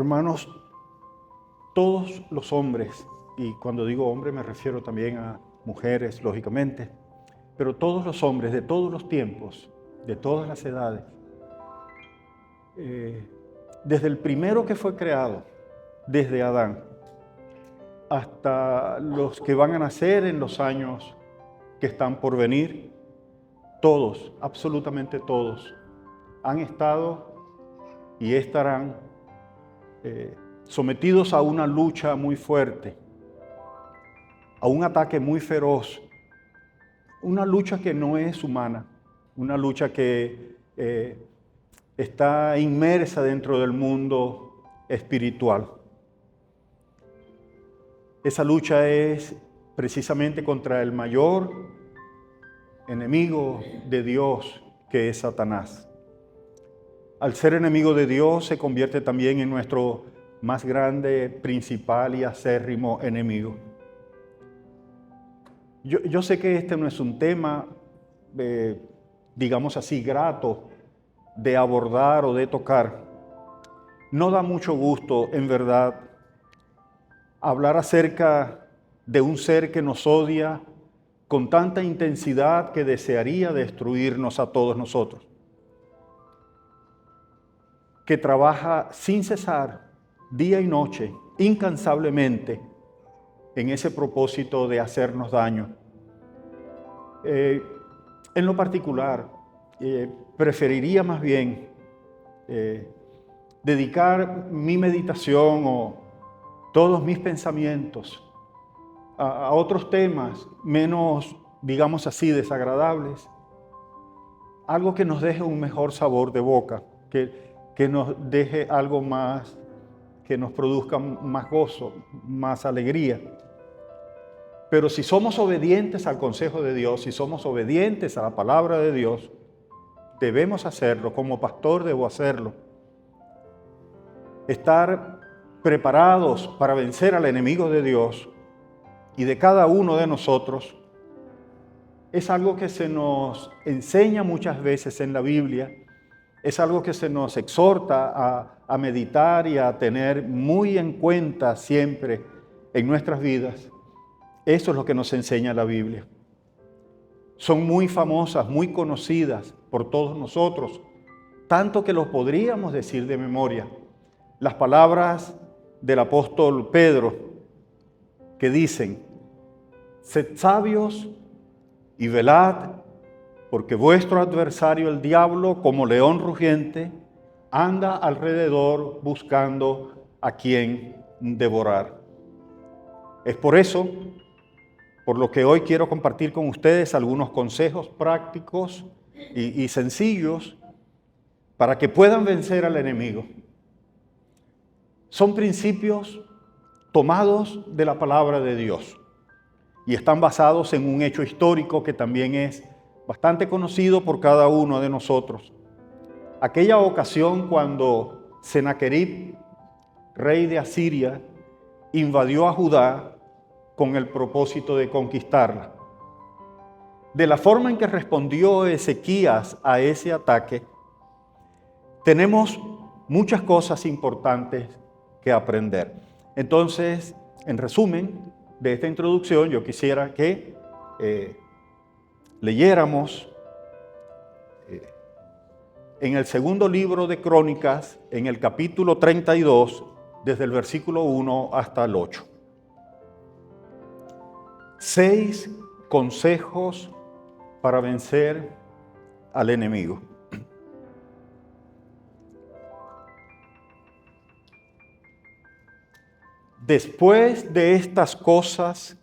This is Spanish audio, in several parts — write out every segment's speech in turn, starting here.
Hermanos, todos los hombres, y cuando digo hombre me refiero también a mujeres, lógicamente, pero todos los hombres de todos los tiempos, de todas las edades, desde el primero que fue creado, desde Adán, hasta los que van a nacer en los años que están por venir, todos, absolutamente todos, han estado y estarán sometidos a una lucha muy fuerte, a un ataque muy feroz, una lucha que no es humana, una lucha que está inmersa dentro del mundo espiritual. Esa lucha es precisamente contra el mayor enemigo de Dios, que es Satanás. Al ser enemigo de Dios, se convierte también en nuestro más grande, principal y acérrimo enemigo. Yo sé que este no es un tema, digamos así, grato de abordar o de tocar. No da mucho gusto, en verdad, hablar acerca de un ser que nos odia con tanta intensidad que desearía destruirnos a todos nosotros, que trabaja sin cesar, día y noche, incansablemente, en ese propósito de hacernos daño. En lo particular, preferiría más bien dedicar mi meditación o todos mis pensamientos a otros temas menos, digamos así, desagradables. Algo que nos deje un mejor sabor de boca, que nos deje algo más, que nos produzca más gozo, más alegría. Pero si somos obedientes al consejo de Dios, si somos obedientes a la palabra de Dios, debemos hacerlo. Como pastor debo hacerlo. Estar preparados para vencer al enemigo de Dios y de cada uno de nosotros es algo que se nos enseña muchas veces en la Biblia, es algo que se nos exhorta a meditar y a tener muy en cuenta siempre en nuestras vidas. Eso es lo que nos enseña la Biblia. Son muy famosas, muy conocidas por todos nosotros, tanto que los podríamos decir de memoria. Las palabras del apóstol Pedro que dicen: sed sabios y velad, porque vuestro adversario el diablo, como león rugiente, anda alrededor buscando a quien devorar. Es por eso por lo que hoy quiero compartir con ustedes algunos consejos prácticos y sencillos para que puedan vencer al enemigo. Son principios tomados de la palabra de Dios y están basados en un hecho histórico que también es bastante conocido por cada uno de nosotros. Aquella ocasión cuando Sennacherib, rey de Asiria, invadió a Judá con el propósito de conquistarla. De la forma en que respondió Ezequías a ese ataque, tenemos muchas cosas importantes que aprender. Entonces, en resumen de esta introducción, yo quisiera que leyéramos en el segundo libro de Crónicas, en el capítulo 32, desde el versículo 1 hasta el 8. 6 consejos para vencer al enemigo. Después de estas cosas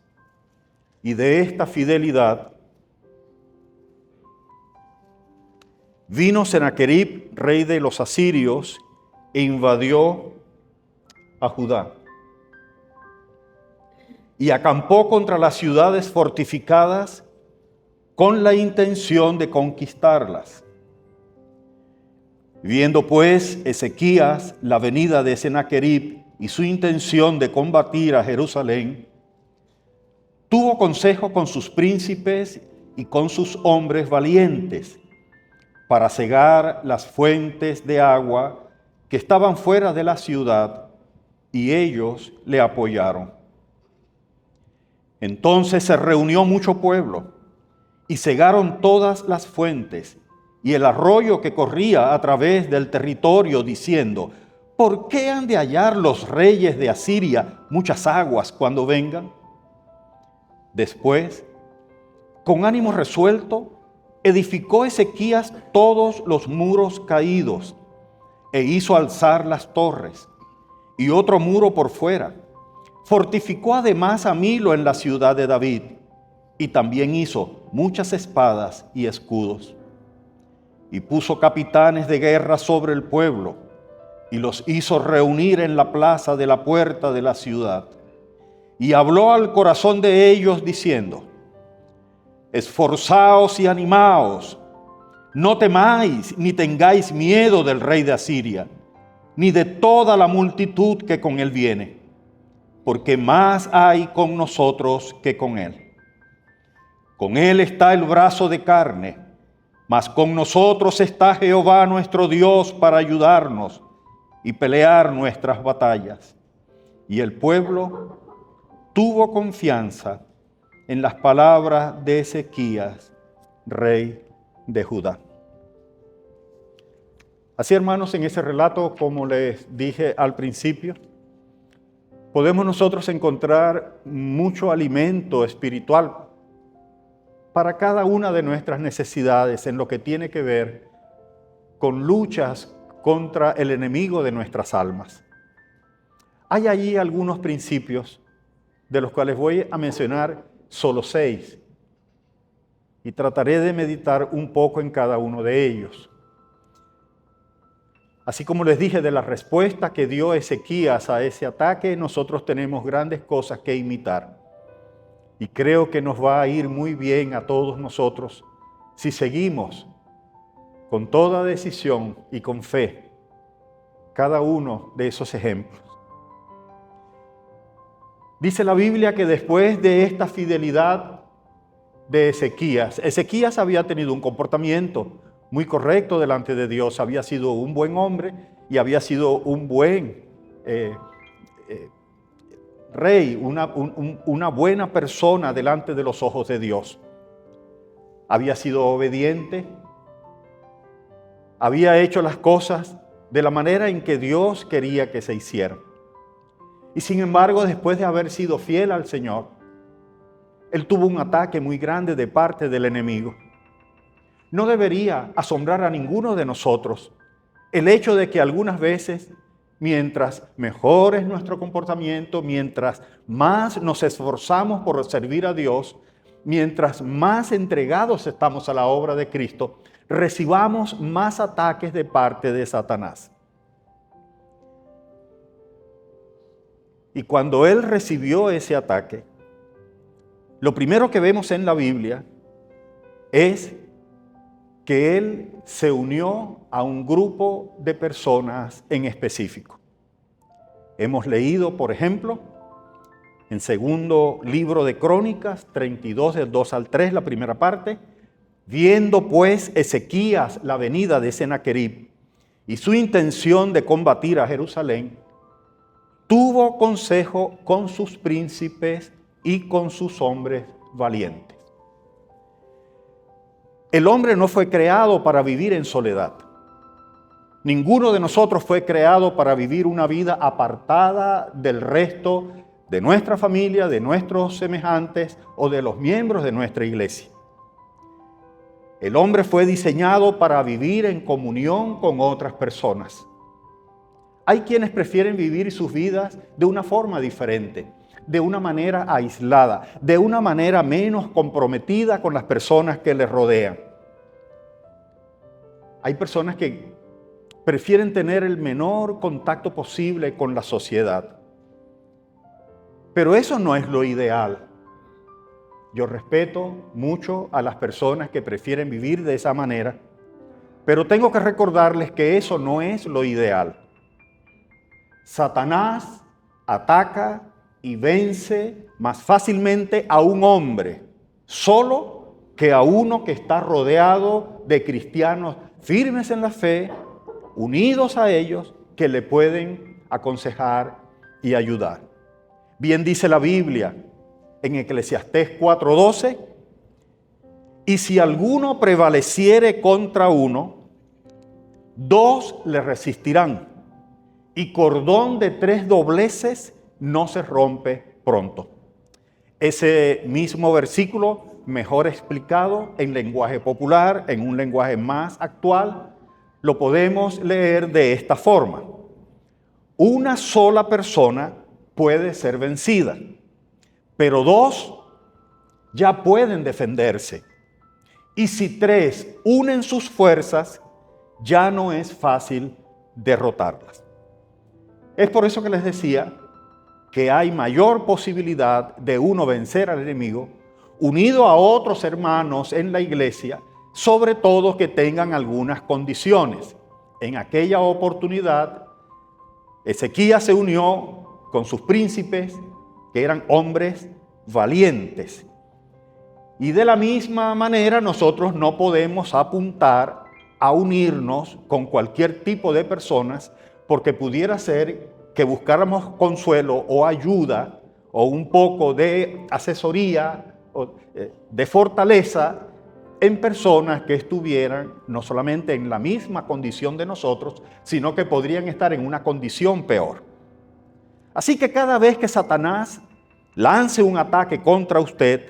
y de esta fidelidad, vino Sennacherib, rey de los asirios, e invadió a Judá. Y acampó contra las ciudades fortificadas con la intención de conquistarlas. Viendo pues Ezequías la venida de Sennacherib y su intención de combatir a Jerusalén, tuvo consejo con sus príncipes y con sus hombres valientes para cegar las fuentes de agua que estaban fuera de la ciudad y ellos le apoyaron. Entonces se reunió mucho pueblo y cegaron todas las fuentes y el arroyo que corría a través del territorio, diciendo: ¿por qué han de hallar los reyes de Asiria muchas aguas cuando vengan? Después, con ánimo resuelto, edificó Ezequías todos los muros caídos e hizo alzar las torres y otro muro por fuera. Fortificó además a Milo en la ciudad de David y también hizo muchas espadas y escudos. Y puso capitanes de guerra sobre el pueblo y los hizo reunir en la plaza de la puerta de la ciudad. Y habló al corazón de ellos diciendo: esforzaos y animaos, no temáis ni tengáis miedo del rey de Asiria, ni de toda la multitud que con él viene, porque más hay con nosotros que con él. Con él está el brazo de carne, mas con nosotros está Jehová nuestro Dios para ayudarnos y pelear nuestras batallas. Y el pueblo tuvo confianza en las palabras de Ezequías, rey de Judá. Así, hermanos, en ese relato, como les dije al principio, podemos nosotros encontrar mucho alimento espiritual para cada una de nuestras necesidades en lo que tiene que ver con luchas contra el enemigo de nuestras almas. Hay allí algunos principios de los cuales voy a mencionar solo 6 y trataré de meditar un poco en cada uno de ellos. Así como les dije de la respuesta que dio Ezequías a ese ataque, nosotros tenemos grandes cosas que imitar. Y creo que nos va a ir muy bien a todos nosotros si seguimos con toda decisión y con fe cada uno de esos ejemplos. Dice la Biblia que después de esta fidelidad de Ezequías había tenido un comportamiento muy correcto delante de Dios, había sido un buen hombre y había sido un buen rey, una buena persona delante de los ojos de Dios. Había sido obediente, había hecho las cosas de la manera en que Dios quería que se hicieran. Y sin embargo, después de haber sido fiel al Señor, él tuvo un ataque muy grande de parte del enemigo. No debería asombrar a ninguno de nosotros el hecho de que algunas veces, mientras mejor es nuestro comportamiento, mientras más nos esforzamos por servir a Dios, mientras más entregados estamos a la obra de Cristo, recibamos más ataques de parte de Satanás. Y cuando él recibió ese ataque, lo primero que vemos en la Biblia es que él se unió a un grupo de personas en específico. Hemos leído, por ejemplo, en segundo libro de Crónicas, 32, del 2 al 3, la primera parte: viendo pues Ezequías la venida de Sennacherib y su intención de combatir a Jerusalén, tuvo consejo con sus príncipes y con sus hombres valientes. El hombre no fue creado para vivir en soledad. Ninguno de nosotros fue creado para vivir una vida apartada del resto de nuestra familia, de nuestros semejantes o de los miembros de nuestra iglesia. El hombre fue diseñado para vivir en comunión con otras personas. Hay quienes prefieren vivir sus vidas de una forma diferente, de una manera aislada, de una manera menos comprometida con las personas que les rodean. Hay personas que prefieren tener el menor contacto posible con la sociedad. Pero eso no es lo ideal. Yo respeto mucho a las personas que prefieren vivir de esa manera, pero tengo que recordarles que eso no es lo ideal. Satanás ataca y vence más fácilmente a un hombre solo que a uno que está rodeado de cristianos firmes en la fe, unidos a ellos, que le pueden aconsejar y ayudar. Bien dice la Biblia en Eclesiastés 4:12, y si alguno prevaleciere contra uno, dos le resistirán, y cordón de 3 dobleces no se rompe pronto. Ese mismo versículo, mejor explicado en lenguaje popular, en un lenguaje más actual, lo podemos leer de esta forma. Una sola persona puede ser vencida, pero 2 ya pueden defenderse. Y si 3 unen sus fuerzas, ya no es fácil derrotarlas. Es por eso que les decía que hay mayor posibilidad de uno vencer al enemigo unido a otros hermanos en la iglesia, sobre todo que tengan algunas condiciones. En aquella oportunidad, Ezequías se unió con sus príncipes, que eran hombres valientes. Y de la misma manera nosotros no podemos apuntar a unirnos con cualquier tipo de personas, porque pudiera ser que buscáramos consuelo o ayuda o un poco de asesoría o de fortaleza en personas que estuvieran no solamente en la misma condición de nosotros, sino que podrían estar en una condición peor. Así que cada vez que Satanás lance un ataque contra usted,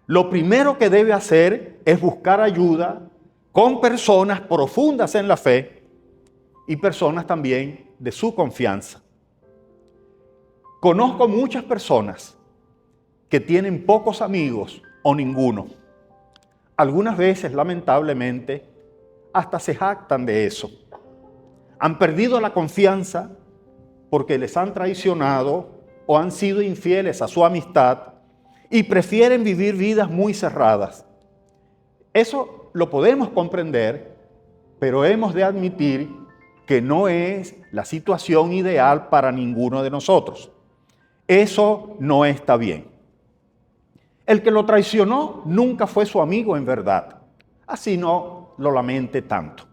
lo primero que debe hacer es buscar ayuda con personas profundas en la fe y personas también de su confianza. Conozco muchas personas que tienen pocos amigos o ninguno. Algunas veces, lamentablemente, hasta se jactan de eso. Han perdido la confianza porque les han traicionado o han sido infieles a su amistad y prefieren vivir vidas muy cerradas. Eso lo podemos comprender, pero hemos de admitir que no es la situación ideal para ninguno de nosotros. Eso no está bien. El que lo traicionó nunca fue su amigo en verdad. Así no lo lamente tanto.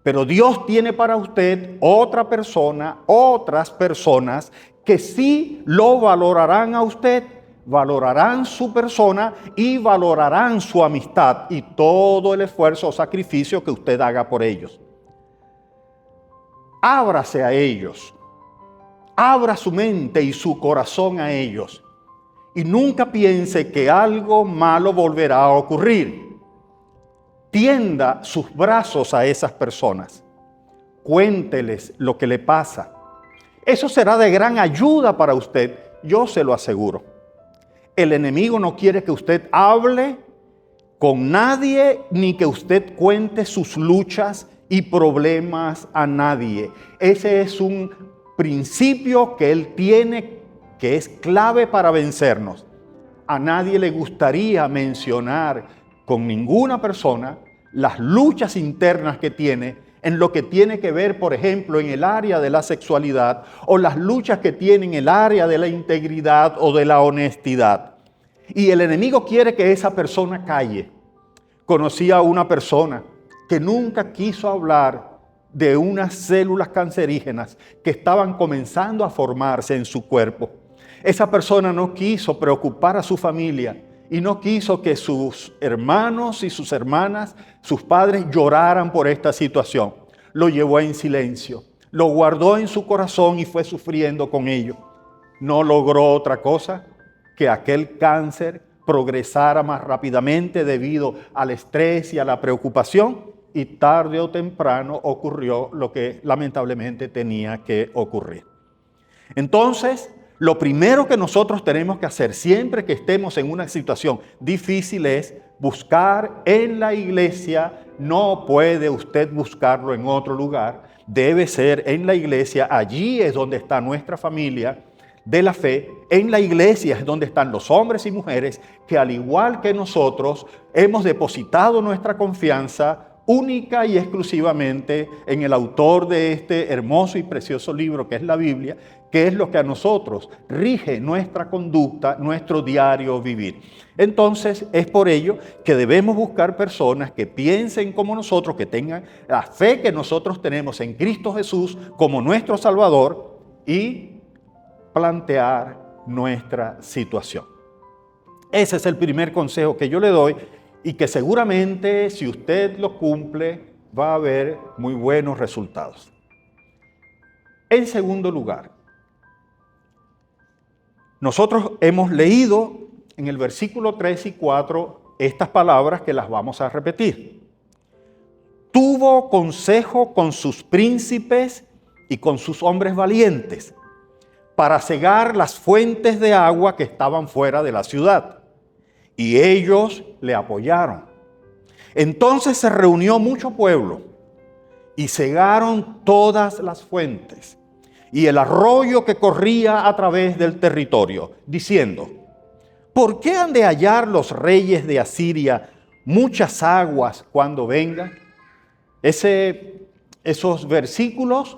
Pero Dios tiene para usted otra persona, otras personas que sí lo valorarán a usted, valorarán su persona y valorarán su amistad y todo el esfuerzo o sacrificio que usted haga por ellos. Ábrase a ellos, abra su mente y su corazón a ellos y nunca piense que algo malo volverá a ocurrir. Tienda sus brazos a esas personas, cuénteles lo que le pasa. Eso será de gran ayuda para usted, yo se lo aseguro. El enemigo no quiere que usted hable con nadie ni que usted cuente sus luchas y problemas a nadie. Ese es un principio que él tiene que es clave para vencernos. A nadie le gustaría mencionar con ninguna persona las luchas internas que tiene en lo que tiene que ver, por ejemplo, en el área de la sexualidad o las luchas que tiene en el área de la integridad o de la honestidad. Y el enemigo quiere que esa persona calle. Conocí a una persona que nunca quiso hablar de unas células cancerígenas que estaban comenzando a formarse en su cuerpo. Esa persona no quiso preocupar a su familia y no quiso que sus hermanos y sus hermanas, sus padres lloraran por esta situación. Lo llevó en silencio, lo guardó en su corazón y fue sufriendo con ello. No logró otra cosa que aquel cáncer progresara más rápidamente debido al estrés y a la preocupación, y tarde o temprano ocurrió lo que lamentablemente tenía que ocurrir. Entonces, lo primero que nosotros tenemos que hacer siempre que estemos en una situación difícil es buscar en la iglesia. No puede usted buscarlo en otro lugar, debe ser en la iglesia. Allí es donde está nuestra familia de la fe. En la iglesia es donde están los hombres y mujeres que, al igual que nosotros, hemos depositado nuestra confianza única y exclusivamente en el autor de este hermoso y precioso libro que es la Biblia, que es lo que a nosotros rige nuestra conducta, nuestro diario vivir. Entonces, es por ello que debemos buscar personas que piensen como nosotros, que tengan la fe que nosotros tenemos en Cristo Jesús como nuestro Salvador y plantear nuestra situación. Ese es el primer consejo que yo le doy y que seguramente si usted lo cumple va a haber muy buenos resultados. En segundo lugar, nosotros hemos leído en el versículo 3 y 4 estas palabras que las vamos a repetir. Tuvo consejo con sus príncipes y con sus hombres valientes para cegar las fuentes de agua que estaban fuera de la ciudad. Y ellos le apoyaron. Entonces se reunió mucho pueblo y cegaron todas las fuentes y el arroyo que corría a través del territorio, diciendo: ¿por qué han de hallar los reyes de Asiria muchas aguas cuando vengan? Esos versículos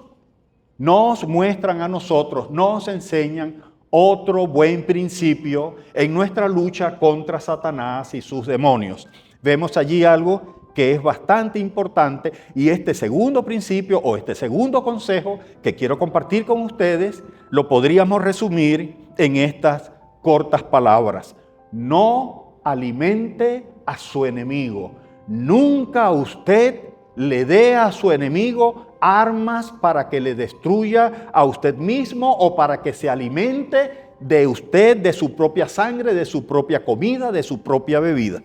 nos muestran a nosotros, nos enseñan otro buen principio en nuestra lucha contra Satanás y sus demonios. Vemos allí algo que es bastante importante y este segundo principio o este segundo consejo que quiero compartir con ustedes lo podríamos resumir en estas cortas palabras. No alimente a su enemigo. Nunca usted le dé a su enemigo armas para que le destruya a usted mismo o para que se alimente de usted, de su propia sangre, de su propia comida, de su propia bebida.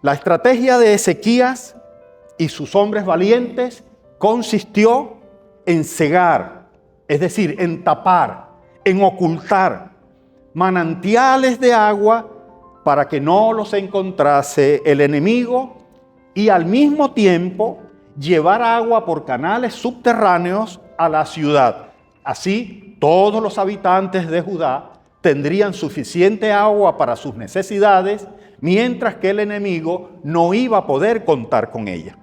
La estrategia de Ezequías y sus hombres valientes consistió en cegar, es decir, en tapar, en ocultar manantiales de agua para que no los encontrase el enemigo y al mismo tiempo llevar agua por canales subterráneos a la ciudad. Así, todos los habitantes de Judá tendrían suficiente agua para sus necesidades, mientras que el enemigo no iba a poder contar con ella.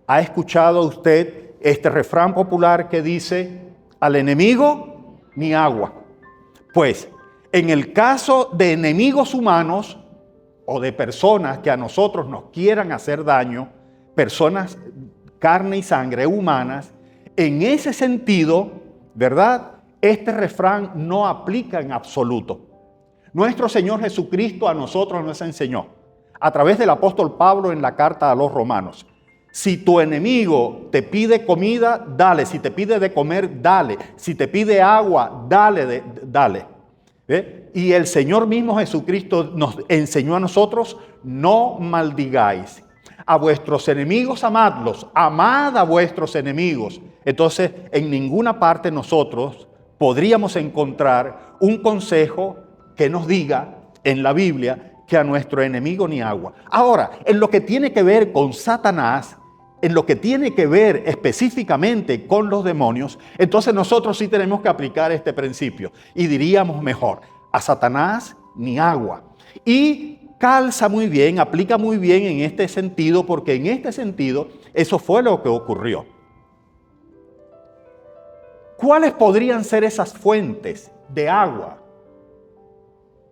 ¿Ha escuchado usted este refrán popular que dice: al enemigo ni agua? Pues, en el caso de enemigos humanos o de personas que a nosotros nos quieran hacer daño, personas carne y sangre humanas, en ese sentido, ¿verdad? Este refrán no aplica en absoluto. Nuestro Señor Jesucristo a nosotros nos enseñó, a través del apóstol Pablo en la carta a los Romanos: si tu enemigo te pide comida, dale. Si te pide de comer, dale. Si te pide agua, dale. Y el Señor mismo Jesucristo nos enseñó a nosotros: no maldigáis. A vuestros enemigos amadlos, amad a vuestros enemigos. Entonces, en ninguna parte nosotros podríamos encontrar un consejo que nos diga en la Biblia que a nuestro enemigo ni agua. Ahora, en lo que tiene que ver con Satanás, en lo que tiene que ver específicamente con los demonios, entonces nosotros sí tenemos que aplicar este principio. Y diríamos mejor: a Satanás ni agua. Y calza muy bien, aplica muy bien en este sentido, porque en este sentido eso fue lo que ocurrió. ¿Cuáles podrían ser esas fuentes de agua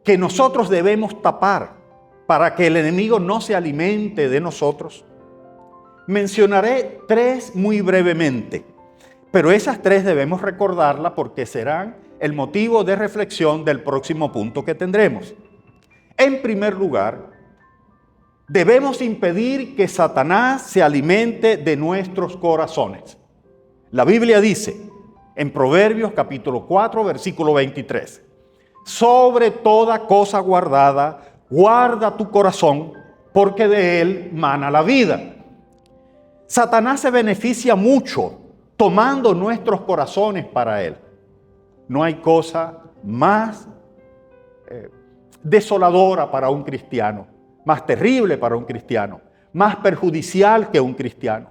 que nosotros debemos tapar para que el enemigo no se alimente de nosotros? Mencionaré 3 muy brevemente, pero esas 3 debemos recordarlas porque serán el motivo de reflexión del próximo punto que tendremos. En primer lugar, debemos impedir que Satanás se alimente de nuestros corazones. La Biblia dice en Proverbios capítulo 4, versículo 23: sobre toda cosa guardada, guarda tu corazón, porque de él mana la vida. Satanás se beneficia mucho tomando nuestros corazones para él. No hay cosa más desoladora para un cristiano, más terrible para un cristiano, más perjudicial que un cristiano,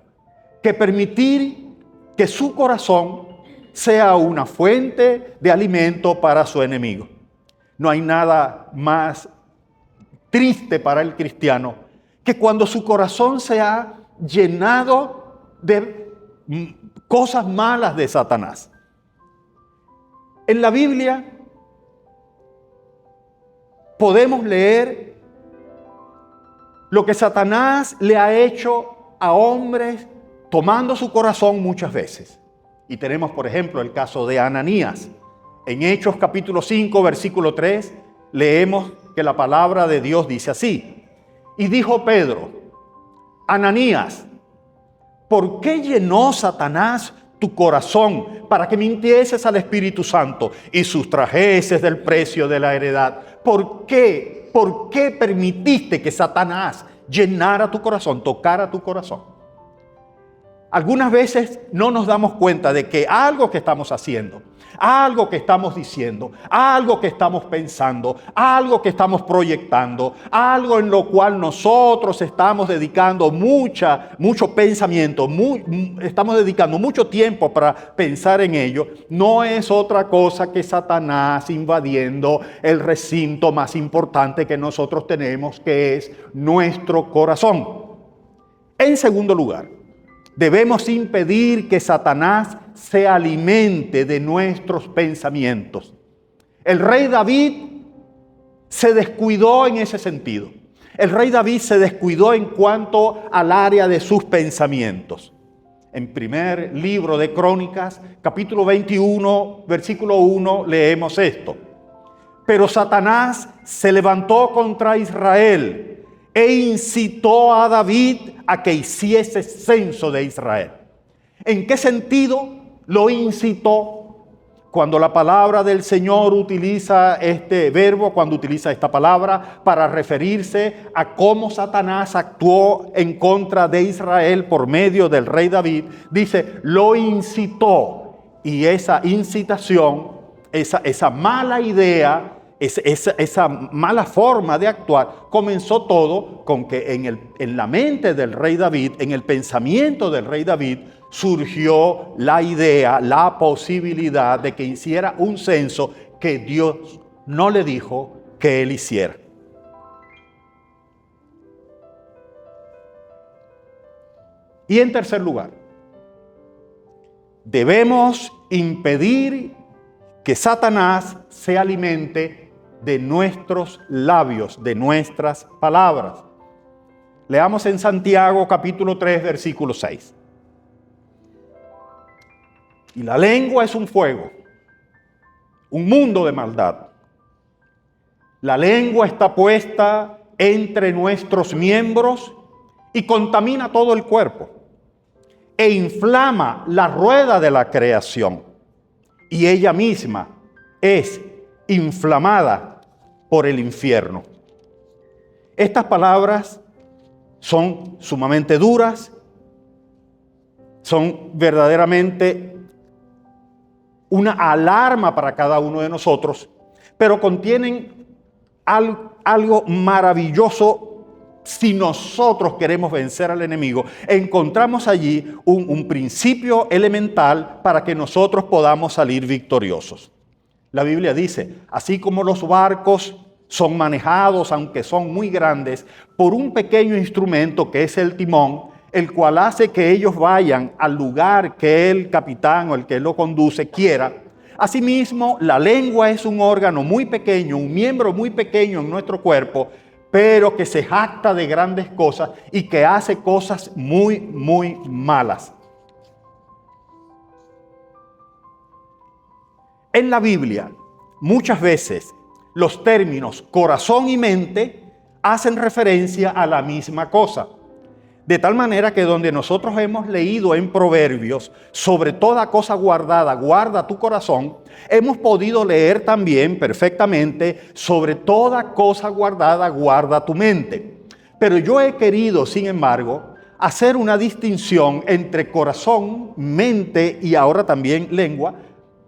que permitir que su corazón sea una fuente de alimento para su enemigo. No hay nada más triste para el cristiano que cuando su corazón se ha llenado de cosas malas de Satanás. En la Biblia podemos leer lo que Satanás le ha hecho a hombres tomando su corazón muchas veces. Y tenemos, por ejemplo, el caso de Ananías. En Hechos capítulo 5, versículo 3, leemos que la palabra de Dios dice así. Y dijo Pedro: Ananías, ¿por qué llenó Satanás tu corazón para que mintieses al Espíritu Santo y sustrajeses del precio de la heredad? ¿Por qué? ¿Por qué permitiste que Satanás llenara tu corazón, tocara tu corazón? Algunas veces no nos damos cuenta de que algo que estamos haciendo, algo que estamos diciendo, algo que estamos pensando, algo que estamos proyectando, algo en lo cual nosotros estamos dedicando mucho pensamiento, estamos dedicando mucho tiempo para pensar en ello, no es otra cosa que Satanás invadiendo el recinto más importante que nosotros tenemos, que es nuestro corazón. En segundo lugar, debemos impedir que Satanás se alimente de nuestros pensamientos. El rey David se descuidó en ese sentido. El rey David se descuidó en cuanto al área de sus pensamientos. En primer libro de Crónicas, capítulo 21, versículo 1, leemos esto. Pero Satanás se levantó contra Israel e incitó a David a que hiciese censo de Israel. ¿En qué sentido lo incitó? Cuando la palabra del Señor utiliza este verbo, cuando utiliza esta palabra para referirse a cómo Satanás actuó en contra de Israel por medio del rey David, dice, lo incitó. Y esa incitación, esa mala idea, esa mala forma de actuar, comenzó todo con que en la mente del rey David, en el pensamiento del rey David, surgió la idea, la posibilidad de que hiciera un censo que Dios no le dijo que él hiciera. Y en tercer lugar, debemos impedir que Satanás se alimente de nuestros labios, de nuestras palabras. Leamos en Santiago capítulo 3, versículo 6. Y la lengua es un fuego, un mundo de maldad. La lengua está puesta entre nuestros miembros y contamina todo el cuerpo e inflama la rueda de la creación. Y ella misma es inflamada por el infierno. Estas palabras son sumamente duras, son verdaderamente una alarma para cada uno de nosotros, pero contienen algo maravilloso. Si nosotros queremos vencer al enemigo, encontramos allí un principio elemental para que nosotros podamos salir victoriosos. La Biblia dice, así como los barcos son manejados, aunque son muy grandes, por un pequeño instrumento que es el timón, el cual hace que ellos vayan al lugar que el capitán o el que lo conduce quiera. Asimismo, la lengua es un órgano muy pequeño, un miembro muy pequeño en nuestro cuerpo, pero que se jacta de grandes cosas y que hace cosas muy, muy malas. En la Biblia, muchas veces, los términos corazón y mente hacen referencia a la misma cosa. De tal manera que donde nosotros hemos leído en Proverbios, sobre toda cosa guardada, guarda tu corazón, hemos podido leer también perfectamente, sobre toda cosa guardada, guarda tu mente. Pero yo he querido, sin embargo, hacer una distinción entre corazón, mente y ahora también lengua,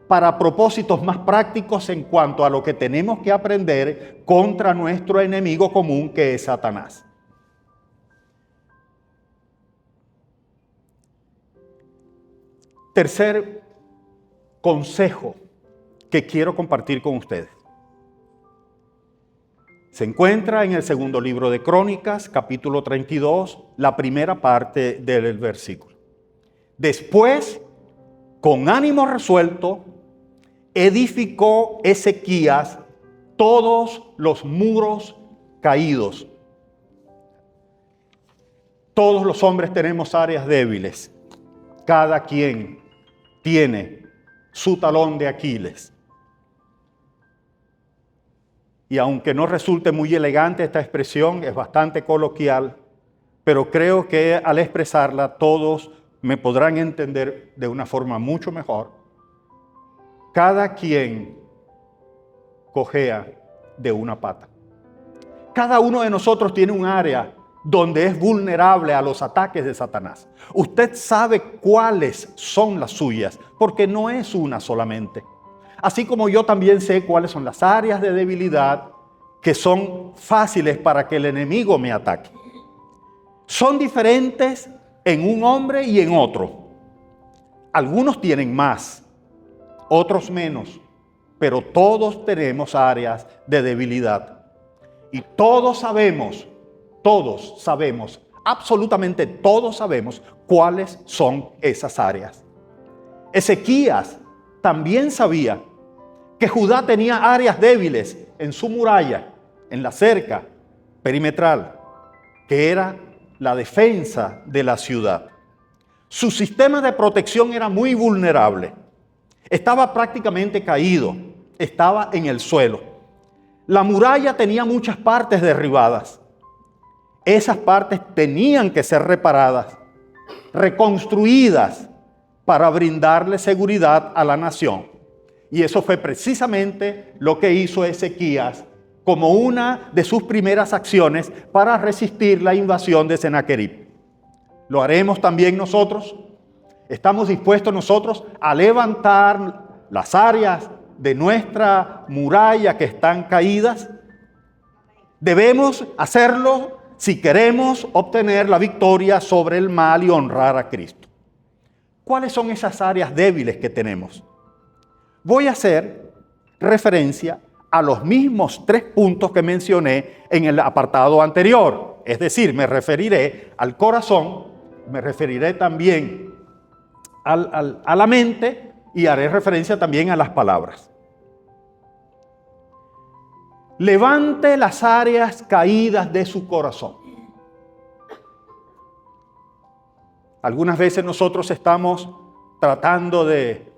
para propósitos más prácticos en cuanto a lo que tenemos que aprender contra nuestro enemigo común, que es Satanás. Tercer consejo que quiero compartir con ustedes. Se encuentra en el segundo libro de Crónicas, capítulo 32, la primera parte del versículo. Después, con ánimo resuelto, edificó Ezequías todos los muros caídos. Todos los hombres tenemos áreas débiles, cada quien tiene su talón de Aquiles. Y aunque no resulte muy elegante esta expresión, es bastante coloquial, pero creo que al expresarla todos me podrán entender de una forma mucho mejor. Cada quien cojea de una pata. Cada uno de nosotros tiene un área donde es vulnerable a los ataques de Satanás. Usted sabe cuáles son las suyas, porque no es una solamente. Así como yo también sé cuáles son las áreas de debilidad que son fáciles para que el enemigo me ataque. Son diferentes en un hombre y en otro. Algunos tienen más, otros menos, pero todos tenemos áreas de debilidad. Y todos sabemos, absolutamente todos sabemos cuáles son esas áreas. Ezequías también sabía que Judá tenía áreas débiles en su muralla, en la cerca perimetral, que era la defensa de la ciudad. Su sistema de protección era muy vulnerable. Estaba prácticamente caído, estaba en el suelo. La muralla tenía muchas partes derribadas. Esas partes tenían que ser reparadas, reconstruidas para brindarle seguridad a la nación. Y eso fue precisamente lo que hizo Ezequías como una de sus primeras acciones para resistir la invasión de Sennacherib. ¿Lo haremos también nosotros? ¿Estamos dispuestos nosotros a levantar las áreas de nuestra muralla que están caídas? Debemos hacerlo si queremos obtener la victoria sobre el mal y honrar a Cristo. ¿Cuáles son esas áreas débiles que tenemos? Voy a hacer referencia a los mismos 3 puntos que mencioné en el apartado anterior. Es decir, me referiré al corazón, me referiré también a la mente y haré referencia también a las palabras. Levante las áreas caídas de su corazón. Algunas veces nosotros estamos tratando de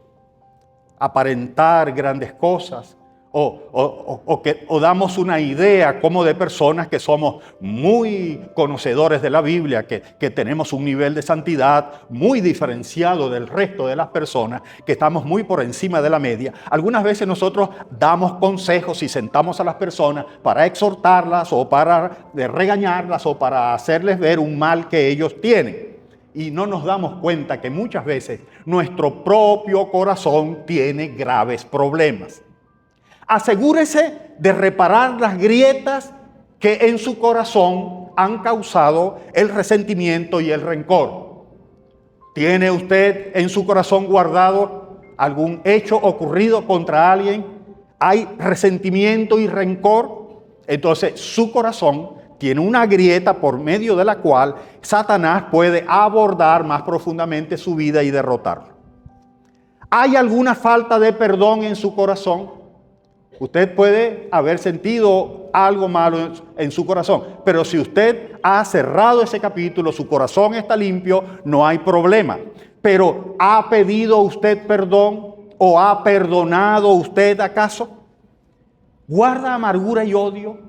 aparentar grandes cosas o damos una idea como de personas que somos muy conocedores de la Biblia, que tenemos un nivel de santidad muy diferenciado del resto de las personas, que estamos muy por encima de la media. Algunas veces nosotros damos consejos y sentamos a las personas para exhortarlas o para regañarlas o para hacerles ver un mal que ellos tienen. Y no nos damos cuenta que muchas veces nuestro propio corazón tiene graves problemas. Asegúrese de reparar las grietas que en su corazón han causado el resentimiento y el rencor. ¿Tiene usted en su corazón guardado algún hecho ocurrido contra alguien? ¿Hay resentimiento y rencor? Entonces su corazón tiene una grieta por medio de la cual Satanás puede abordar más profundamente su vida y derrotarlo. ¿Hay alguna falta de perdón en su corazón? Usted puede haber sentido algo malo en su corazón, pero si usted ha cerrado ese capítulo, su corazón está limpio, no hay problema. Pero ¿ha pedido usted perdón o ha perdonado usted acaso? ¿Guarda amargura y odio?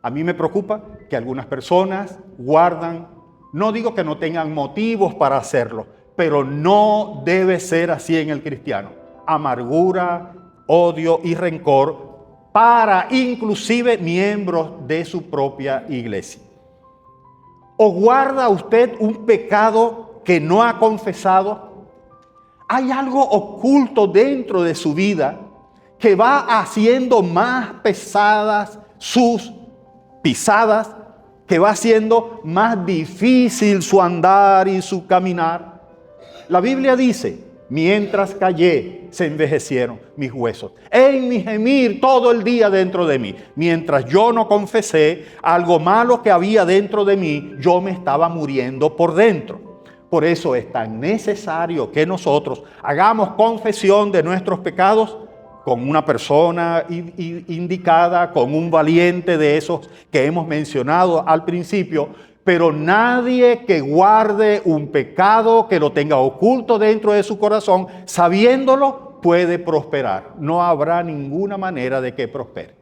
A mí me preocupa que algunas personas guardan, no digo que no tengan motivos para hacerlo, pero no debe ser así en el cristiano. Amargura, odio y rencor para inclusive miembros de su propia iglesia. ¿O guarda usted un pecado que no ha confesado? ¿Hay algo oculto dentro de su vida que va haciendo más pesadas sus pisadas, que va haciendo más difícil su andar y su caminar? La Biblia dice: mientras callé, se envejecieron mis huesos. En mi gemir todo el día dentro de mí. Mientras yo no confesé algo malo que había dentro de mí, yo me estaba muriendo por dentro. Por eso es tan necesario que nosotros hagamos confesión de nuestros pecados con una persona indicada, con un valiente de esos que hemos mencionado al principio, Pero nadie que guarde un pecado, que lo tenga oculto dentro de su corazón, sabiéndolo, puede prosperar. No habrá ninguna manera de que prospere.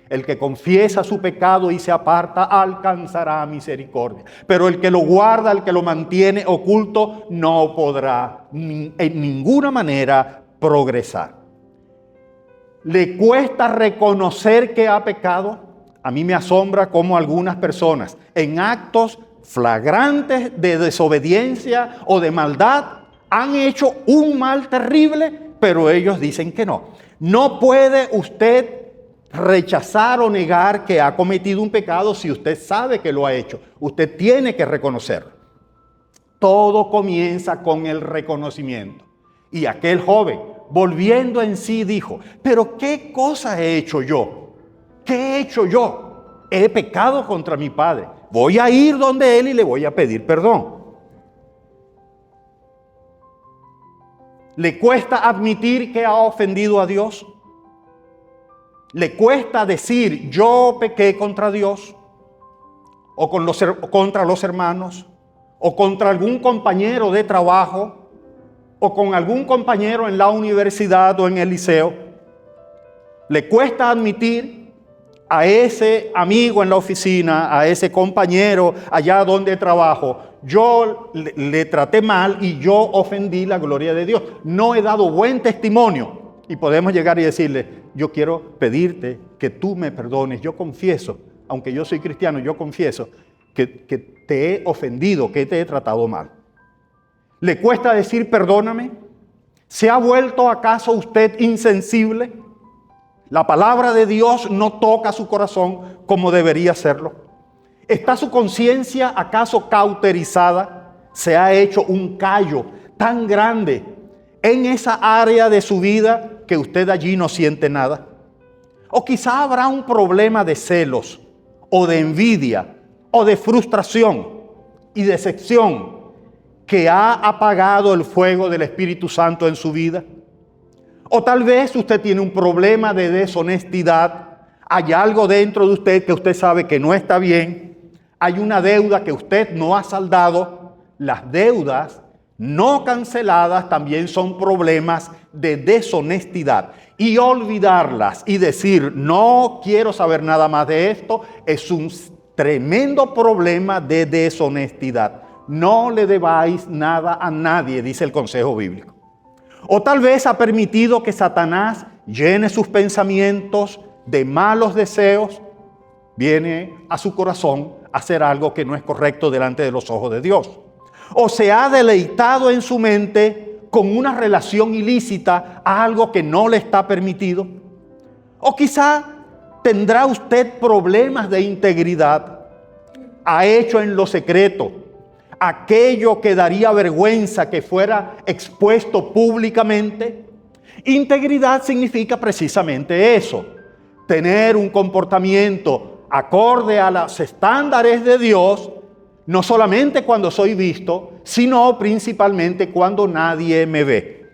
El que confiesa su pecado y se aparta alcanzará misericordia. Pero el que lo guarda, el que lo mantiene oculto, no podrá en ninguna manera progresar. ¿Le cuesta reconocer que ha pecado? A mí me asombra cómo algunas personas en actos flagrantes de desobediencia o de maldad han hecho un mal terrible, pero ellos dicen que no. No puede usted rechazar o negar que ha cometido un pecado si usted sabe que lo ha hecho. Usted tiene que reconocerlo. Todo comienza con el reconocimiento. Y aquel joven, volviendo en sí, dijo: pero ¿qué cosa he hecho yo? ¿Qué he hecho yo? He pecado contra mi padre. Voy a ir donde él y le voy a pedir perdón. ¿Le cuesta admitir que ha ofendido a Dios? ¿Le cuesta decir yo pequé contra Dios? ¿O contra los hermanos? ¿O contra algún compañero de trabajo? ¿O con algún compañero en la universidad o en el liceo? ¿Le cuesta admitir a ese amigo en la oficina, a ese compañero allá donde trabajo: yo le traté mal y yo ofendí la gloria de Dios, no he dado buen testimonio? Y podemos llegar y decirle: yo quiero pedirte que tú me perdones, yo confieso, aunque yo soy cristiano, yo confieso que te he ofendido, que te he tratado mal. ¿Le cuesta decir perdóname? ¿Se ha vuelto acaso usted insensible? La palabra de Dios no toca su corazón como debería hacerlo. ¿Está su conciencia acaso cauterizada? ¿Se ha hecho un callo tan grande en esa área de su vida que usted allí no siente nada? O quizá habrá un problema de celos, o de envidia, o de frustración y decepción que ha apagado el fuego del Espíritu Santo en su vida. O tal vez usted tiene un problema de deshonestidad. Hay algo dentro de usted que usted sabe que no está bien. Hay una deuda que usted no ha saldado. Las deudas no canceladas también son problemas de deshonestidad. Y olvidarlas y decir no quiero saber nada más de esto es un tremendo problema de deshonestidad. No le debáis nada a nadie, dice el consejo bíblico. O tal vez ha permitido que Satanás llene sus pensamientos de malos deseos. Viene a su corazón a hacer algo que no es correcto delante de los ojos de Dios. O se ha deleitado en su mente con una relación ilícita a algo que no le está permitido. O quizá tendrá usted problemas de integridad. Ha hecho en lo secreto aquello que daría vergüenza que fuera expuesto públicamente. Integridad significa precisamente eso: tener un comportamiento acorde a los estándares de Dios, no solamente cuando soy visto, sino principalmente cuando nadie me ve.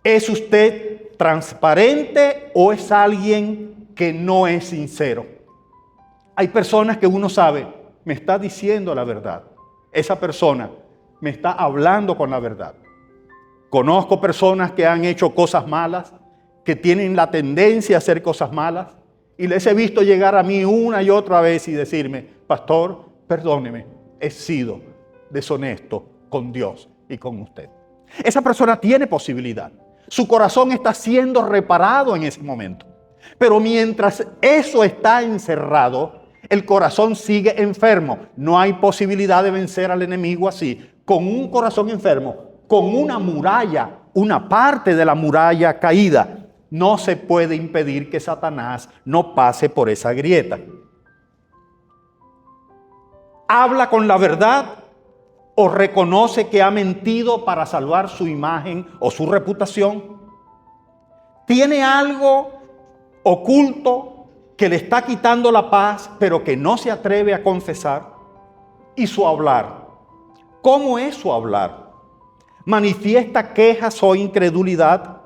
¿Es usted transparente o es alguien que no es sincero? Hay personas que uno sabe, me está diciendo la verdad. Esa persona me está hablando con la verdad. Conozco personas que han hecho cosas malas, que tienen la tendencia a hacer cosas malas, y les he visto llegar a mí una y otra vez y decirme: pastor, perdóneme, he sido deshonesto con Dios y con usted. Esa persona tiene posibilidad. Su corazón está siendo reparado en ese momento. Pero mientras eso está encerrado, el corazón sigue enfermo. No hay posibilidad de vencer al enemigo así, con un corazón enfermo, con una muralla, una parte de la muralla caída. No se puede impedir que Satanás no pase por esa grieta. ¿Habla con la verdad o reconoce que ha mentido para salvar su imagen o su reputación? ¿Tiene algo oculto que le está quitando la paz, pero que no se atreve a confesar? ¿Y su hablar? ¿Cómo es su hablar? ¿Manifiesta quejas o incredulidad?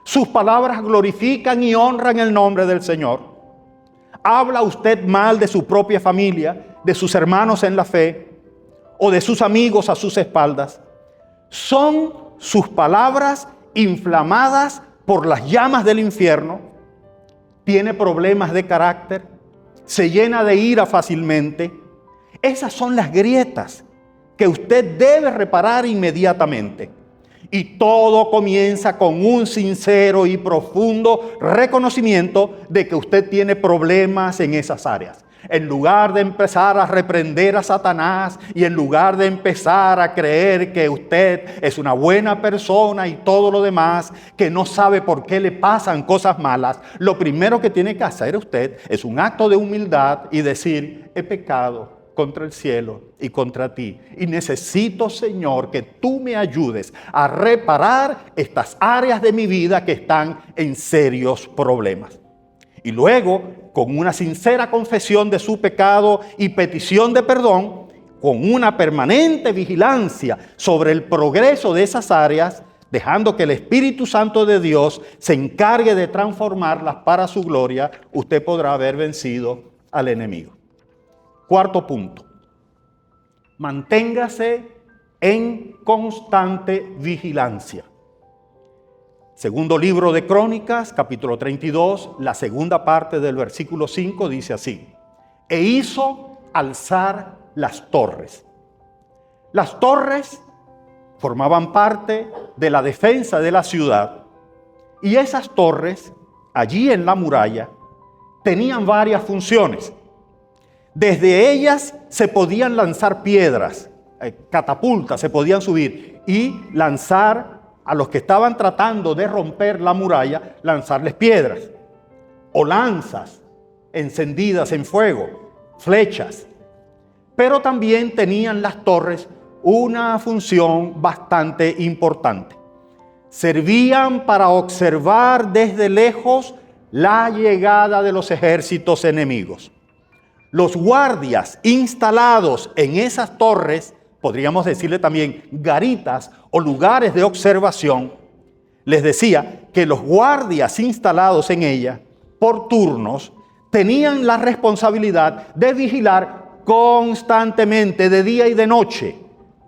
¿Sus palabras glorifican y honran el nombre del Señor? ¿Habla usted mal de su propia familia, de sus hermanos en la fe o de sus amigos a sus espaldas? ¿Son sus palabras inflamadas por las llamas del infierno? ¿Tiene problemas de carácter? ¿Se llena de ira fácilmente? Esas son las grietas que usted debe reparar inmediatamente. Y todo comienza con un sincero y profundo reconocimiento de que usted tiene problemas en esas áreas. En lugar de empezar a reprender a Satanás y en lugar de empezar a creer que usted es una buena persona y todo lo demás, que no sabe por qué le pasan cosas malas, lo primero que tiene que hacer usted es un acto de humildad y decir: he pecado contra el cielo y contra ti, y necesito, Señor, que tú me ayudes a reparar estas áreas de mi vida que están en serios problemas. Y luego, con una sincera confesión de su pecado y petición de perdón, con una permanente vigilancia sobre el progreso de esas áreas, dejando que el Espíritu Santo de Dios se encargue de transformarlas para su gloria, usted podrá haber vencido al enemigo. Cuarto punto: manténgase en constante vigilancia. Segundo libro de Crónicas, capítulo 32, la segunda parte del versículo 5 dice así: e hizo alzar las torres. Las torres formaban parte de la defensa de la ciudad, y esas torres, allí en la muralla, tenían varias funciones. Desde ellas se podían lanzar piedras, catapultas, se podían subir y lanzar a los que estaban tratando de romper la muralla, lanzarles piedras o lanzas encendidas en fuego, flechas. Pero también tenían las torres una función bastante importante. Servían para observar desde lejos la llegada de los ejércitos enemigos. Los guardias instalados en esas torres, podríamos decirle también garitas o lugares de observación, les decía que los guardias instalados en ella, por turnos, tenían la responsabilidad de vigilar constantemente, de día y de noche,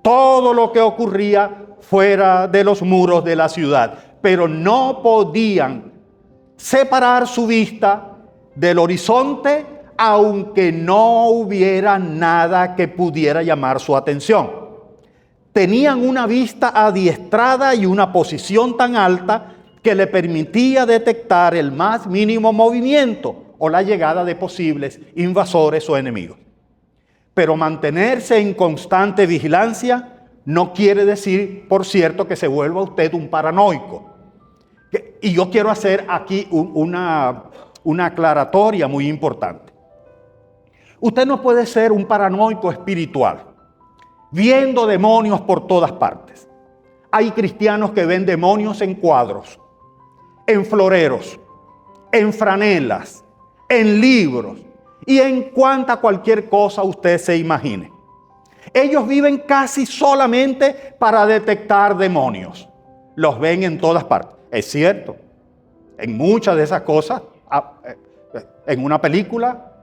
todo lo que ocurría fuera de los muros de la ciudad, pero no podían separar su vista del horizonte, aunque no hubiera nada que pudiera llamar su atención. Tenían una vista adiestrada y una posición tan alta que le permitía detectar el más mínimo movimiento o la llegada de posibles invasores o enemigos. Pero mantenerse en constante vigilancia no quiere decir, por cierto, que se vuelva usted un paranoico. Y yo quiero hacer aquí una aclaratoria muy importante. Usted no puede ser un paranoico espiritual, viendo demonios por todas partes. Hay cristianos que ven demonios en cuadros, en floreros, en franelas, en libros y en cualquier cosa usted se imagine. Ellos viven casi solamente para detectar demonios. Los ven en todas partes. Es cierto, en muchas de esas cosas, en una película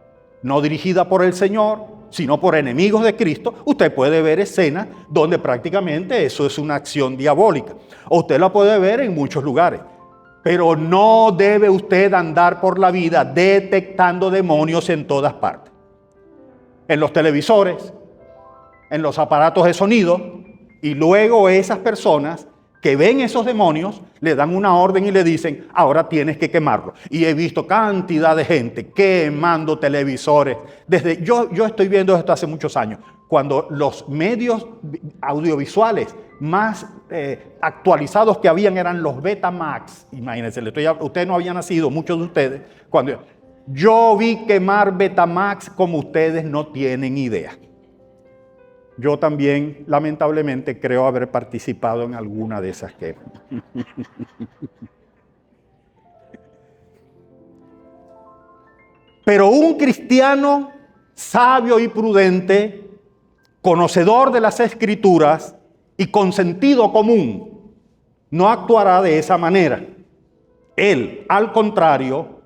no dirigida por el Señor, sino por enemigos de Cristo, usted puede ver escenas donde prácticamente eso es una acción diabólica. O usted la puede ver en muchos lugares. Pero no debe usted andar por la vida detectando demonios en todas partes. En los televisores, en los aparatos de sonido, y luego esas personas que ven esos demonios le dan una orden y le dicen: ahora tienes que quemarlo. Y he visto cantidad de gente quemando televisores. Yo estoy viendo esto hace muchos años, cuando los medios audiovisuales más actualizados que habían eran los Betamax. Imagínense, usted no había nacido, muchos de ustedes, cuando yo vi quemar Betamax como ustedes no tienen idea. Yo también, lamentablemente, creo haber participado en alguna de esas quemas. Pero un cristiano sabio y prudente, conocedor de las Escrituras y con sentido común, no actuará de esa manera. Él, al contrario,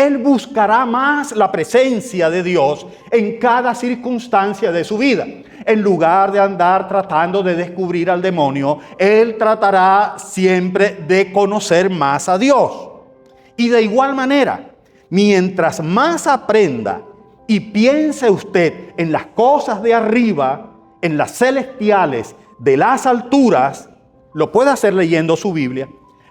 Él buscará más la presencia de Dios en cada circunstancia de su vida. En lugar de andar tratando de descubrir al demonio, él tratará siempre de conocer más a Dios. Y de igual manera, mientras más aprenda y piense usted en las cosas de arriba, en las celestiales, de las alturas, lo puede hacer leyendo su Biblia,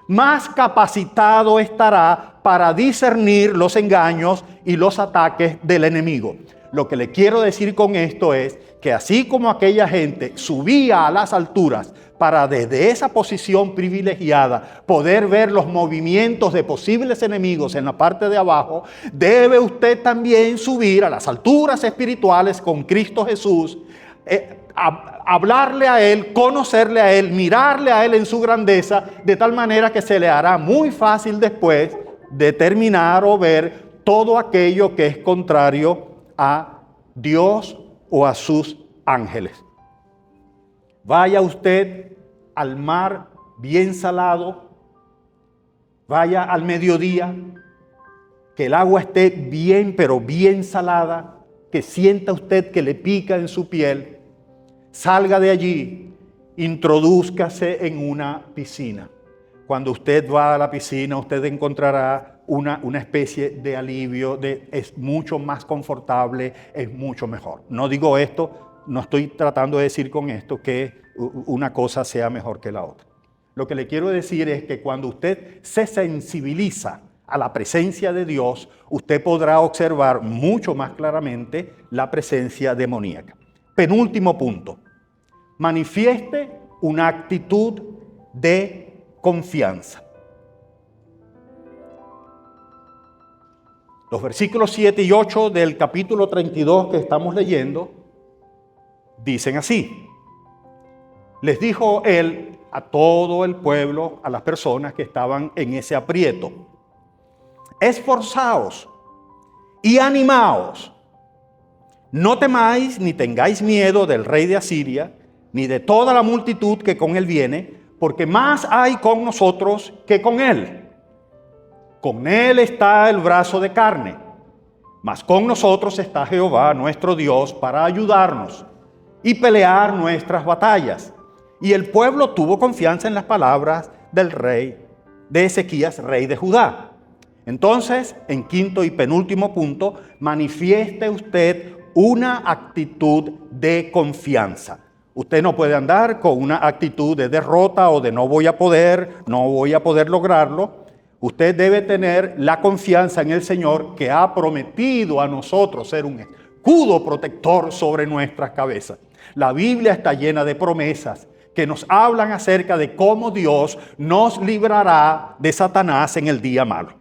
más capacitado estará para discernir los engaños y los ataques del enemigo. Lo que le quiero decir con esto es que así como aquella gente subía a las alturas para desde esa posición privilegiada poder ver los movimientos de posibles enemigos en la parte de abajo, debe usted también subir a las alturas espirituales con Cristo Jesús, hablarle a Él, conocerle a Él, mirarle a Él en su grandeza, de tal manera que se le hará muy fácil después determinar o ver todo aquello que es contrario a Dios o a sus ángeles. Vaya usted al mar bien salado, vaya al mediodía, que el agua esté bien, pero bien salada, que sienta usted que le pica en su piel. Salga de allí, introdúzcase en una piscina. Cuando usted va a la piscina, usted encontrará una especie de alivio, es mucho más confortable, es mucho mejor. No digo esto, no estoy tratando de decir con esto que una cosa sea mejor que la otra. Lo que le quiero decir es que cuando usted se sensibiliza a la presencia de Dios, usted podrá observar mucho más claramente la presencia demoníaca. Penúltimo punto, manifieste una actitud de confianza. Los versículos 7 y 8 del capítulo 32 que estamos leyendo dicen así: les dijo él a todo el pueblo, a las personas que estaban en ese aprieto: esforzaos y animaos. No temáis ni tengáis miedo del rey de Asiria, ni de toda la multitud que con él viene, porque más hay con nosotros que con él. Con él está el brazo de carne, mas con nosotros está Jehová nuestro Dios para ayudarnos y pelear nuestras batallas. Y el pueblo tuvo confianza en las palabras del rey de Ezequías, rey de Judá. Entonces, en quinto y penúltimo punto, manifieste usted una actitud de confianza. Usted no puede andar con una actitud de derrota o de no voy a poder lograrlo. Usted debe tener la confianza en el Señor, que ha prometido a nosotros ser un escudo protector sobre nuestras cabezas. La Biblia está llena de promesas que nos hablan acerca de cómo Dios nos librará de Satanás en el día malo.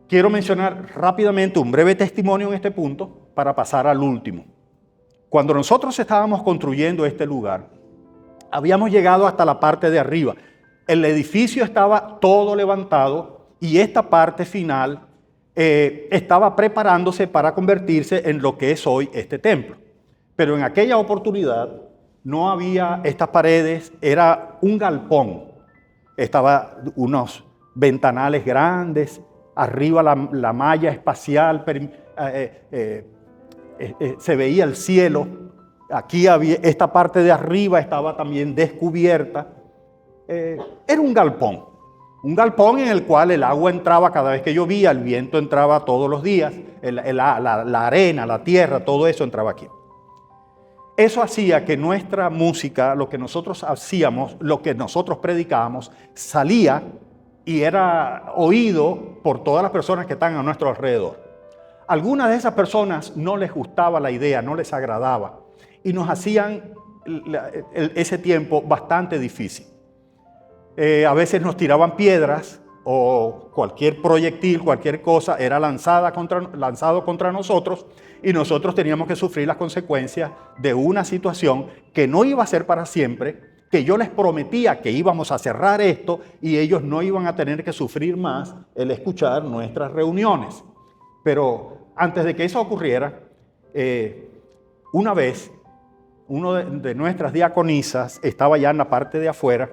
Quiero mencionar rápidamente un breve testimonio en este punto para pasar al último. Cuando nosotros estábamos construyendo este lugar, habíamos llegado hasta la parte de arriba. El edificio estaba todo levantado y esta parte final estaba preparándose para convertirse en lo que es hoy este templo. Pero en aquella oportunidad no había estas paredes, era un galpón. Estaba unos ventanales grandes, arriba la malla espacial, se veía el cielo. Aquí había, esta parte de arriba estaba también descubierta. Era un galpón en el cual el agua entraba cada vez que llovía, el viento entraba todos los días, la arena, la tierra, todo eso entraba aquí. Eso hacía que nuestra música, lo que nosotros hacíamos, lo que nosotros predicábamos, salía y era oído por todas las personas que están a nuestro alrededor. Algunas de esas personas no les gustaba la idea, no les agradaba y nos hacían ese tiempo bastante difícil. A veces nos tiraban piedras o cualquier proyectil, cualquier cosa era lanzado contra nosotros y nosotros teníamos que sufrir las consecuencias de una situación que no iba a ser para siempre, que yo les prometía que íbamos a cerrar esto y ellos no iban a tener que sufrir más el escuchar nuestras reuniones. Pero antes de que eso ocurriera, una vez, uno de nuestras diaconisas estaba ya en la parte de afuera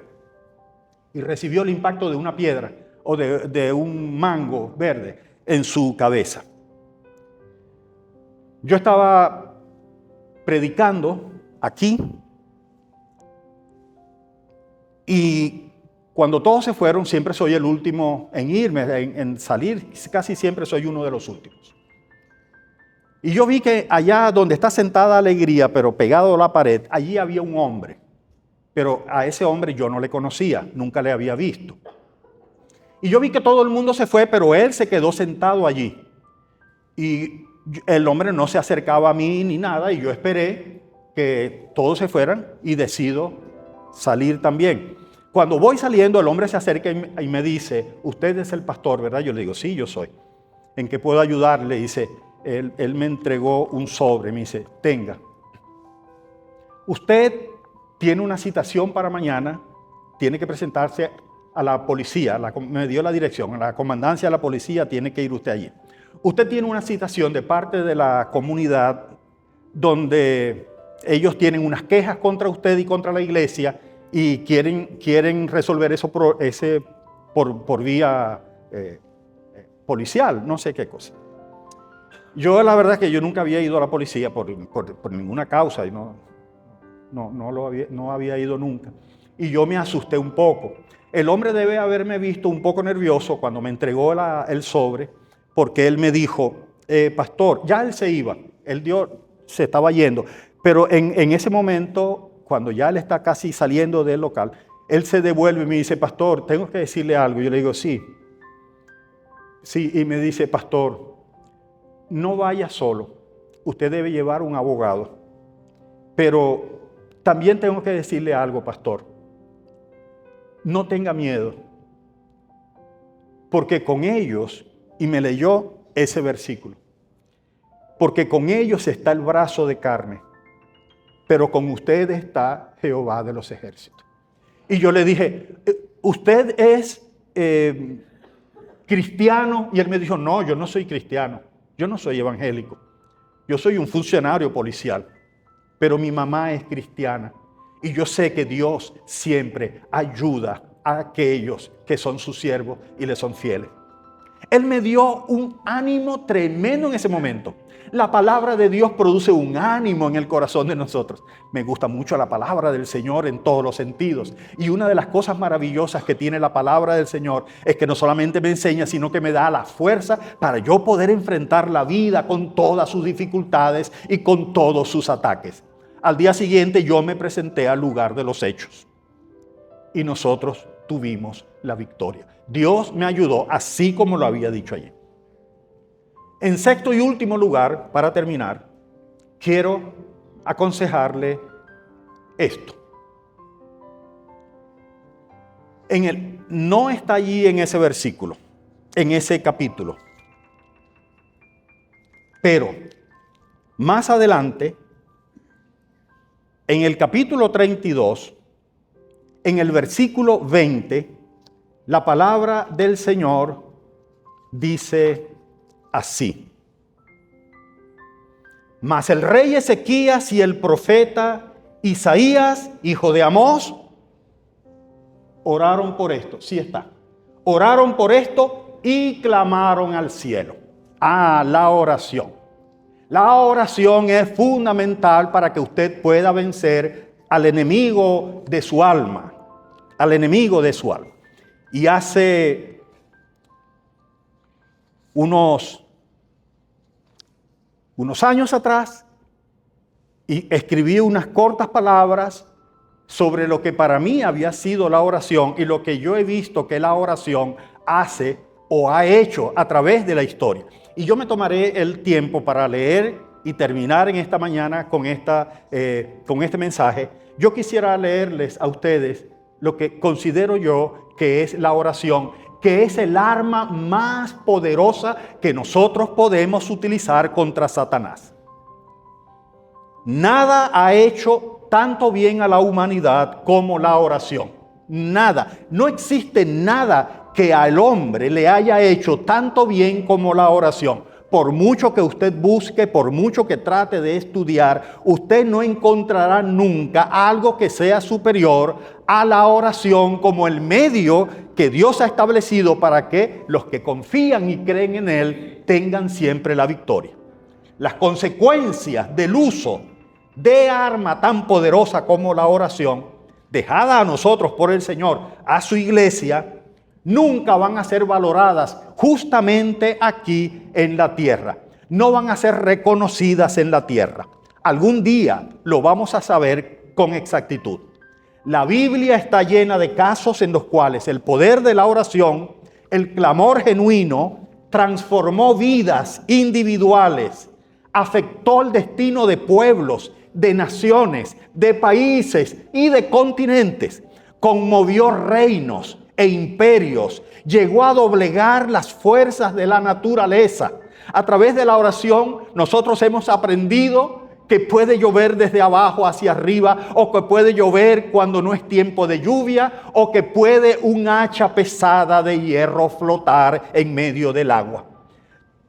y recibió el impacto de una piedra o de un mango verde en su cabeza. Yo estaba predicando aquí y cuando todos se fueron, siempre soy el último en irme, en salir, casi siempre soy uno de los últimos. Y yo vi que allá donde está sentada Alegría, pero pegado a la pared, allí había un hombre. Pero a ese hombre yo no le conocía, nunca le había visto. Y yo vi que todo el mundo se fue, pero él se quedó sentado allí. Y el hombre no se acercaba a mí ni nada, y yo esperé que todos se fueran y decido salir también. Cuando voy saliendo, el hombre se acerca y me dice, usted es el pastor, ¿verdad? Yo le digo, sí, yo soy. ¿En qué puedo ayudarle? Dice, él me entregó un sobre, me dice, tenga. Usted tiene una citación para mañana, tiene que presentarse a la policía, me dio la dirección, a la comandancia de la policía, tiene que ir usted allí. Usted tiene una citación de parte de la comunidad donde ellos tienen unas quejas contra usted y contra la iglesia y quieren resolver eso por vía policial, no sé qué cosa. Yo la verdad es que yo nunca había ido a la policía por ninguna causa y no había ido nunca. Y yo me asusté un poco. El hombre debe haberme visto un poco nervioso cuando me entregó el sobre, porque él me dijo, pastor, ya él se iba, se estaba yendo, pero en ese momento, cuando ya él está casi saliendo del local, él se devuelve y me dice, pastor, tengo que decirle algo. Yo le digo, sí, y me dice, pastor, no vaya solo, usted debe llevar un abogado, pero también tengo que decirle algo, pastor. No tenga miedo, porque con ellos, y me leyó ese versículo, porque con ellos está el brazo de carne, pero con ustedes está Jehová de los ejércitos. Y yo le dije, ¿usted es cristiano? Y él me dijo, no, yo no soy cristiano, yo no soy evangélico, yo soy un funcionario policial. Pero mi mamá es cristiana y yo sé que Dios siempre ayuda a aquellos que son sus siervos y le son fieles. Él me dio un ánimo tremendo en ese momento. La palabra de Dios produce un ánimo en el corazón de nosotros. Me gusta mucho la palabra del Señor en todos los sentidos. Y una de las cosas maravillosas que tiene la palabra del Señor es que no solamente me enseña, sino que me da la fuerza para yo poder enfrentar la vida con todas sus dificultades y con todos sus ataques. Al día siguiente yo me presenté al lugar de los hechos y nosotros tuvimos la victoria. Dios me ayudó así como lo había dicho allí. En sexto y último lugar, para terminar, quiero aconsejarle esto. No está allí en ese versículo, en ese capítulo. Pero más adelante, en el capítulo 32, en el versículo 20, la palabra del Señor dice así. Mas el rey Ezequías y el profeta Isaías, hijo de Amós, oraron por esto. Sí está. Oraron por esto y clamaron al cielo. La oración. La oración es fundamental para que usted pueda vencer al enemigo de su alma. Al enemigo de su alma. Y hace unos años atrás, y escribí unas cortas palabras sobre lo que para mí había sido la oración y lo que yo he visto que la oración hace o ha hecho a través de la historia. Y yo me tomaré el tiempo para leer y terminar en esta mañana con este mensaje. Yo quisiera leerles a ustedes lo que considero yo que es la oración, que es el arma más poderosa que nosotros podemos utilizar contra Satanás. Nada ha hecho tanto bien a la humanidad como la oración. Nada. No existe nada que al hombre le haya hecho tanto bien como la oración. por mucho que usted busque, por mucho que trate de estudiar, usted no encontrará nunca algo que sea superior a la oración como el medio que Dios ha establecido para que los que confían y creen en Él tengan siempre la victoria. Las consecuencias del uso de arma tan poderosa como la oración, dejada a nosotros por el Señor, a su iglesia, nunca van a ser valoradas justamente aquí en la tierra. No van a ser reconocidas en la tierra. Algún día lo vamos a saber con exactitud. La Biblia está llena de casos en los cuales el poder de la oración, el clamor genuino, transformó vidas individuales, afectó el destino de pueblos, de naciones, de países y de continentes, conmovió reinos e imperios, llegó a doblegar las fuerzas de la naturaleza. A través de la oración nosotros hemos aprendido que puede llover desde abajo hacia arriba, o que puede llover cuando no es tiempo de lluvia, o que puede un hacha pesada de hierro flotar en medio del agua.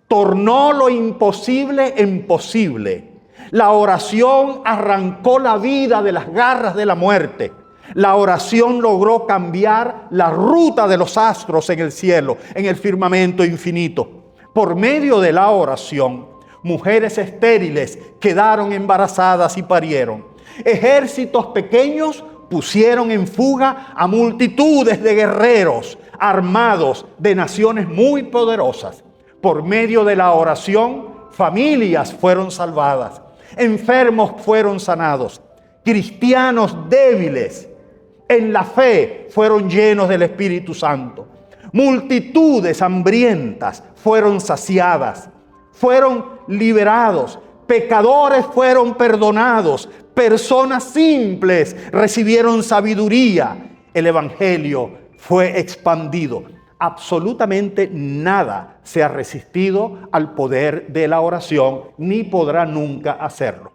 Tornó lo imposible en posible. La oración arrancó la vida de las garras de la muerte. La oración logró cambiar la ruta de los astros en el cielo, en el firmamento infinito. Por medio de la oración, mujeres estériles quedaron embarazadas y parieron. Ejércitos pequeños pusieron en fuga a multitudes de guerreros armados de naciones muy poderosas. Por medio de la oración, familias fueron salvadas, enfermos fueron sanados, cristianos débiles en la fe fueron llenos del Espíritu Santo. Multitudes hambrientas fueron saciadas, fueron liberados, pecadores fueron perdonados, personas simples recibieron sabiduría. El Evangelio fue expandido. Absolutamente nada se ha resistido al poder de la oración, ni podrá nunca hacerlo.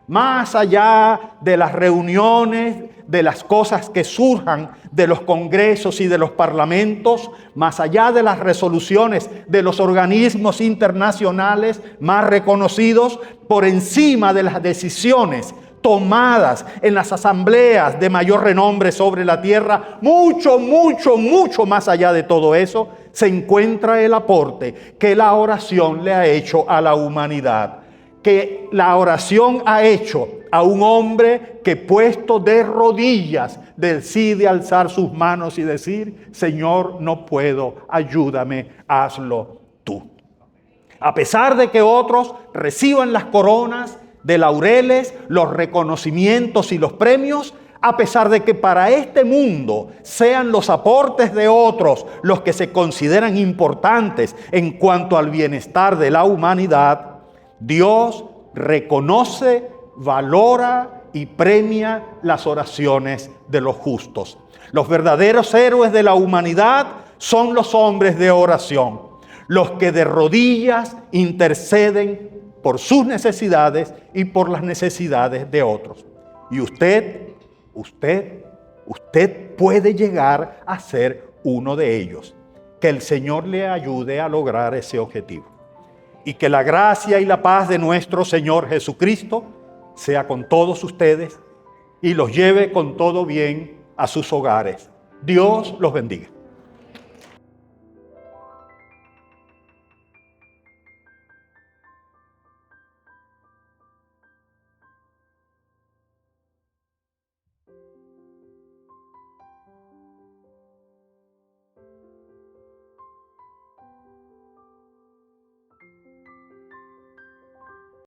Más allá de las reuniones, de las cosas que surjan de los congresos y de los parlamentos, más allá de las resoluciones de los organismos internacionales más reconocidos, por encima de las decisiones tomadas en las asambleas de mayor renombre sobre la tierra, mucho más allá de todo eso, se encuentra el aporte que la oración le ha hecho a la humanidad. Que la oración ha hecho a un hombre que, puesto de rodillas, decide alzar sus manos y decir: Señor, no puedo, ayúdame, hazlo tú. A pesar de que otros reciban las coronas de laureles, los reconocimientos y los premios, a pesar de que para este mundo sean los aportes de otros los que se consideran importantes en cuanto al bienestar de la humanidad, Dios reconoce, valora y premia las oraciones de los justos. Los verdaderos héroes de la humanidad son los hombres de oración, los que de rodillas interceden por sus necesidades y por las necesidades de otros. Y usted puede llegar a ser uno de ellos. Que el Señor le ayude a lograr ese objetivo. Y que la gracia y la paz de nuestro Señor Jesucristo sea con todos ustedes y los lleve con todo bien a sus hogares. Dios los bendiga.